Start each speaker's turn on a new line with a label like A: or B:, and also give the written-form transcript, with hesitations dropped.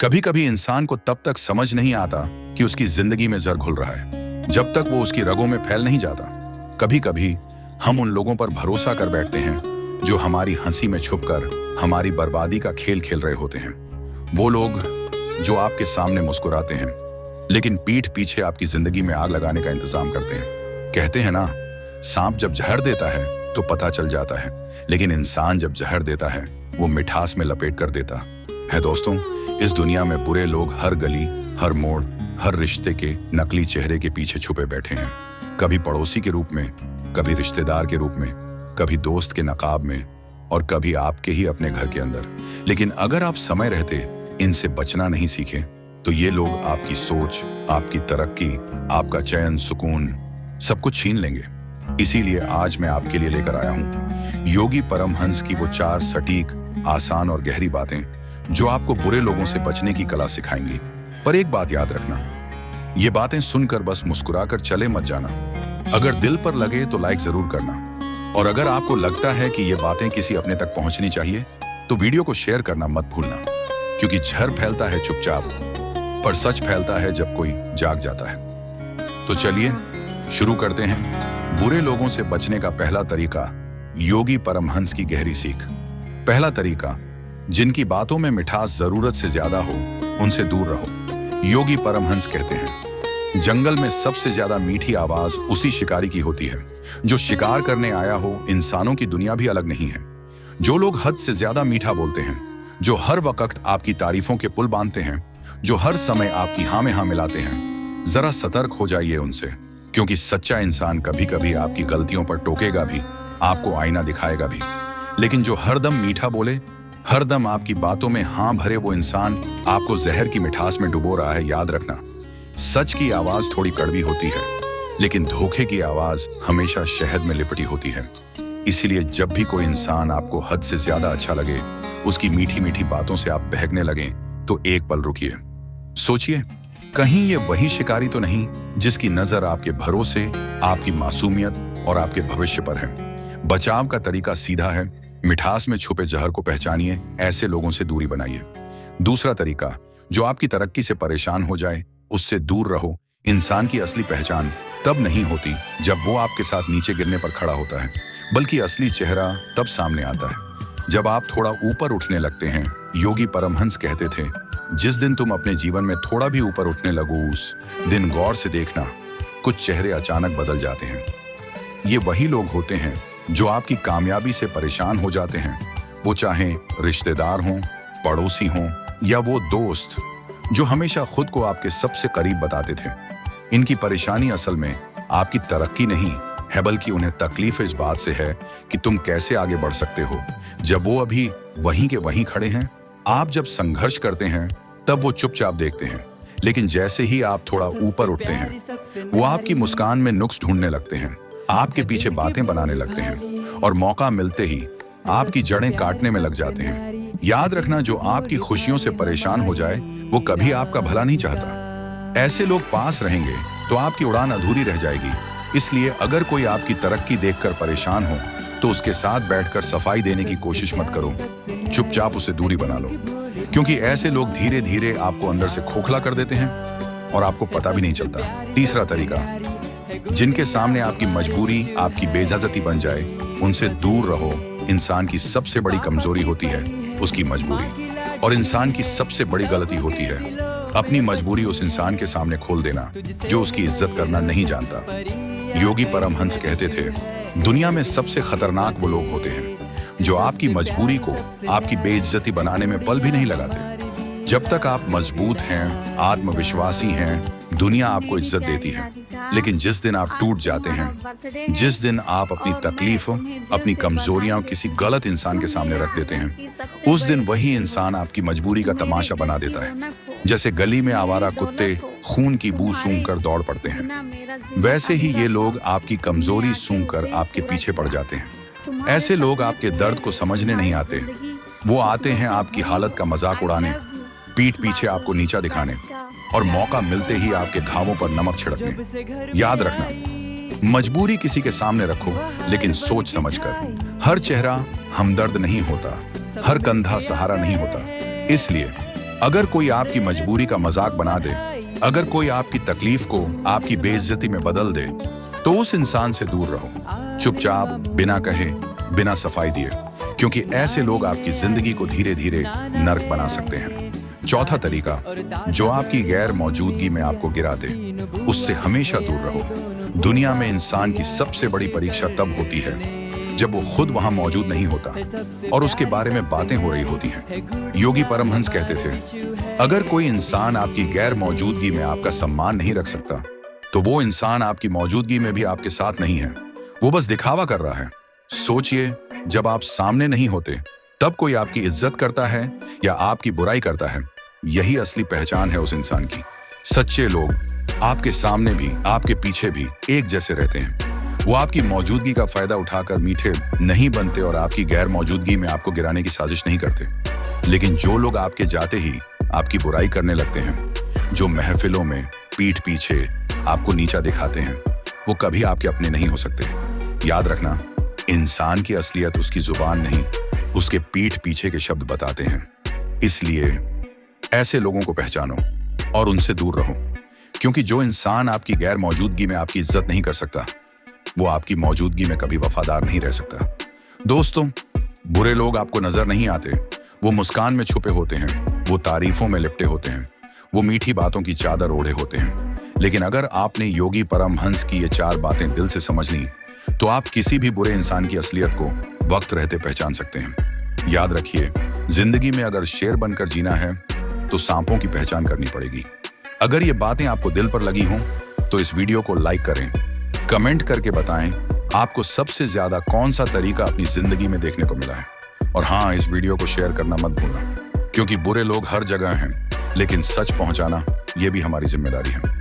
A: कभी कभी इंसान को तब तक समझ नहीं आता कि उसकी जिंदगी में जहर घुल रहा है जब तक वो उसकी रगों में फैल नहीं जाता। कभी कभी हम उन लोगों पर भरोसा कर बैठते हैं जो हमारी हंसी में छुपकर हमारी बर्बादी का खेल खेल रहे होते हैं। वो लोग जो आपके सामने मुस्कुराते हैं लेकिन पीठ पीछे आपकी जिंदगी में आग लगाने का इंतजाम करते हैं। कहते हैं ना, सांप जब जहर देता है तो पता चल जाता है, लेकिन इंसान जब जहर देता है वो मिठास में लपेट कर देता है। दोस्तों, इस दुनिया में बुरे लोग हर गली, हर मोड़, हर रिश्ते के नकली चेहरे के पीछे छुपे बैठे हैं। कभी पड़ोसी के रूप में, कभी रिश्तेदार के रूप में, कभी दोस्त के नकाब में और कभी आपके ही अपने घर के अंदर। लेकिन अगर आप समय रहते इनसे बचना नहीं सीखे तो ये लोग आपकी सोच, आपकी तरक्की, आपका चैन, सुकून सब कुछ छीन लेंगे। इसीलिए आज मैं आपके लिए लेकर आया हूं योगी परमहंस की वो 4 सटीक, आसान और गहरी बातें जो आपको बुरे लोगों से बचने की कला सिखाएंगी। पर एक बात याद रखना, ये बातें सुनकर बस मुस्कुराकर चले मत जाना। अगर दिल पर लगे तो लाइक जरूर करना, और अगर आपको लगता है कि ये बातें किसी अपने तक पहुंचनी चाहिए तो वीडियो को शेयर करना मत भूलना, क्योंकि जहर फैलता है चुपचाप, पर सच फैलता है जब कोई जाग जाता है। तो चलिए शुरू करते हैं। बुरे लोगों से बचने का पहला तरीका, योगी परमहंस की गहरी सीख। पहला तरीका, जिनकी बातों में मिठास जरूरत से ज्यादा हो उनसे दूर रहो। योगी परमहंस कहते हैं, जंगल में सबसे ज्यादा मीठी आवाज उसी शिकारी की होती है जो शिकार करने आया हो। इंसानों की दुनिया भी अलग नहीं है। जो लोग हद से ज्यादा मीठा बोलते हैं, जो हर वक्त आपकी तारीफों के पुल बांधते हैं, जो हर समय आपकी हाँ में हाँ मिलाते हैं, जरा सतर्क हो जाइए उनसे, क्योंकि सच्चा इंसान कभी कभी आपकी गलतियों पर टोकेगा भी, आपको आईना दिखाएगा भी। लेकिन जो हरदम मीठा बोले, हरदम आपकी बातों में हाँ भरे, वो इंसान आपको जहर की मिठास में डुबो रहा है। याद रखना, सच की आवाज थोड़ी कड़वी होती है, लेकिन धोखे की आवाज हमेशा शहद में लिपटी होती है। इसीलिए जब भी कोई इंसान आपको हद से ज्यादा अच्छा लगे, उसकी मीठी मीठी बातों से आप बहकने लगें, तो एक पल रुकिए, सोचिए, कहीं ये वही शिकारी तो नहीं जिसकी नजर आपके भरोसे, आपकी मासूमियत और आपके भविष्य पर है। बचाव का तरीका सीधा है, मिठास में छुपे जहर को पहचानिए, ऐसे लोगों से दूरी बनाइए। दूसरा तरीका, जो आपकी तरक्की से परेशान हो जाए उससे दूर रहो। इंसान की असली पहचान तब नहीं होती जब वो आपके साथ नीचे गिरने पर खड़ा होता है, बल्कि असली चेहरा तब सामने आता है जब आप थोड़ा ऊपर उठने लगते हैं। योगी परमहंस कहते थे, जिस दिन तुम अपने जीवन में थोड़ा भी ऊपर उठने लगो, उस दिन गौर से देखना, कुछ चेहरे अचानक बदल जाते हैं। ये वही लोग होते हैं जो आपकी कामयाबी से परेशान हो जाते हैं, वो चाहे रिश्तेदार हों, पड़ोसी हों या वो दोस्त जो हमेशा खुद को आपके सबसे करीब बताते थे। इनकी परेशानी असल में आपकी तरक्की नहीं है, बल्कि उन्हें तकलीफ इस बात से है कि तुम कैसे आगे बढ़ सकते हो जब वो अभी वहीं के वहीं खड़े हैं। आप जब संघर्ष करते हैं तब वो चुपचाप देखते हैं, लेकिन जैसे ही आप थोड़ा ऊपर उठते हैं वो आपकी मुस्कान में नुक्स ढूंढने लगते हैं, आपके पीछे बातें बनाने लगते हैं और मौका मिलते ही आपकी जड़ें काटने में लग जाते हैं। याद रखना, जो आपकी खुशियों से परेशान हो जाए वो कभी आपका भला नहीं चाहता। ऐसे लोग पास रहेंगे तो आपकी उड़ान अधूरी रह जाएगी। इसलिए अगर कोई आपकी तरक्की देखकर परेशान हो तो उसके साथ बैठकर सफाई देने की कोशिश मत करो, चुपचाप उसे दूरी बना लो, क्योंकि ऐसे लोग धीरे धीरे आपको अंदर से खोखला कर देते हैं और आपको पता भी नहीं चलता। तीसरा तरीका, जिनके सामने आपकी मजबूरी आपकी बेइज्जती बन जाए उनसे दूर रहो। इंसान की सबसे बड़ी कमजोरी होती है उसकी मजबूरी, और इंसान की सबसे बड़ी गलती होती है अपनी मजबूरी उस इंसान के सामने खोल देना जो उसकी इज्जत करना नहीं जानता। योगी परमहंस कहते थे, दुनिया में सबसे खतरनाक वो लोग होते हैं जो आपकी मजबूरी को आपकी बेइज्जती बनाने में पल भी नहीं लगाते। जब तक आप मजबूत हैं, आत्मविश्वासी हैं, दुनिया आपको इज्जत देती है। लेकिन जिस दिन आप टूट जाते हैं, जिस दिन आप अपनी तकलीफ, अपनी कमजोरियां किसी गलत इंसान के सामने रख देते हैं, उस दिन वही इंसान आपकी मजबूरी का तमाशा बना देता है। जैसे गली में आवारा कुत्ते खून की बू सूंघकर दौड़ पड़ते हैं, वैसे ही ये लोग आपकी कमजोरी सूंघकर आपके पीछे पड़ जाते हैं। ऐसे लोग आपके दर्द को समझने नहीं आते, वो आते हैं आपकी हालत का मजाक उड़ाने, पीठ पीछे आपको नीचा दिखाने और मौका मिलते ही आपके घावों पर नमक छिड़कने। याद रखना, मजबूरी किसी के सामने रखो, लेकिन सोच समझकर। हर चेहरा हमदर्द नहीं होता, हर कंधा सहारा नहीं होता। इसलिए अगर कोई आपकी मजबूरी का मजाक बना दे, अगर कोई आपकी तकलीफ को आपकी बेइज्जती में बदल दे, तो उस इंसान से दूर रहो, चुपचाप, बिना कहे, बिना सफाई दिए, क्योंकि ऐसे लोग आपकी जिंदगी को धीरे धीरे नर्क बना सकते हैं। चौथा तरीका, जो आपकी गैर मौजूदगी में आपको गिरा दे, उससे हमेशा दूर रहो। दुनिया में इंसान की सबसे बड़ी परीक्षा तब होती है जब वो खुद वहां मौजूद नहीं होता और उसके बारे में बातें हो रही होती हैं। योगी परमहंस कहते थे, अगर कोई इंसान आपकी गैर मौजूदगी में आपका सम्मान नहीं रख सकता, तो वो इंसान आपकी मौजूदगी में भी आपके साथ नहीं है, वो बस दिखावा कर रहा है। सोचिए, जब आप सामने नहीं होते तब कोई आपकी इज्जत करता है या आपकी बुराई करता है, यही असली पहचान है उस इंसान की। सच्चे लोग आपके सामने भी आपके पीछे भी एक जैसे रहते हैं। वो आपकी मौजूदगी का फायदा उठाकर मीठे नहीं बनते और आपकी गैर मौजूदगी में आपको गिराने की साजिश नहीं करते। लेकिन जो लोग आपके जाते ही आपकी बुराई करने लगते हैं, जो महफिलों में पीठ पीछे आपको नीचा दिखाते हैं, वो कभी आपके अपने नहीं हो सकते। याद रखना, इंसान की असलियत उसकी जुबान नहीं, उसके पीठ पीछे के शब्द बताते हैं। इसलिए ऐसे लोगों को पहचानो और उनसे दूर रहो, क्योंकि जो इंसान आपकी गैर मौजूदगी में आपकी इज्जत नहीं कर सकता, वो आपकी मौजूदगी में कभी वफादार नहीं रह सकता। दोस्तों, बुरे लोग आपको नजर नहीं आते, वो मुस्कान में छुपे होते हैं, वो तारीफों में लिपटे होते हैं, वो मीठी बातों की चादर ओढ़े होते हैं। लेकिन अगर आपने योगी परमहंस की ये 4 बातें दिल से समझ ली, तो आप किसी भी बुरे इंसान की असलियत को वक्त रहते पहचान सकते हैं। याद रखिए, जिंदगी में अगर शेर बनकर जीना है तो सांपों की पहचान करनी पड़ेगी। अगर ये बातें आपको दिल पर लगी हों तो इस वीडियो को लाइक करें, कमेंट करके बताएं आपको सबसे ज्यादा कौन सा तरीका अपनी जिंदगी में देखने को मिला है। और हाँ, इस वीडियो को शेयर करना मत भूलना, क्योंकि बुरे लोग हर जगह हैं, लेकिन सच पहुंचाना ये भी हमारी जिम्मेदारी है।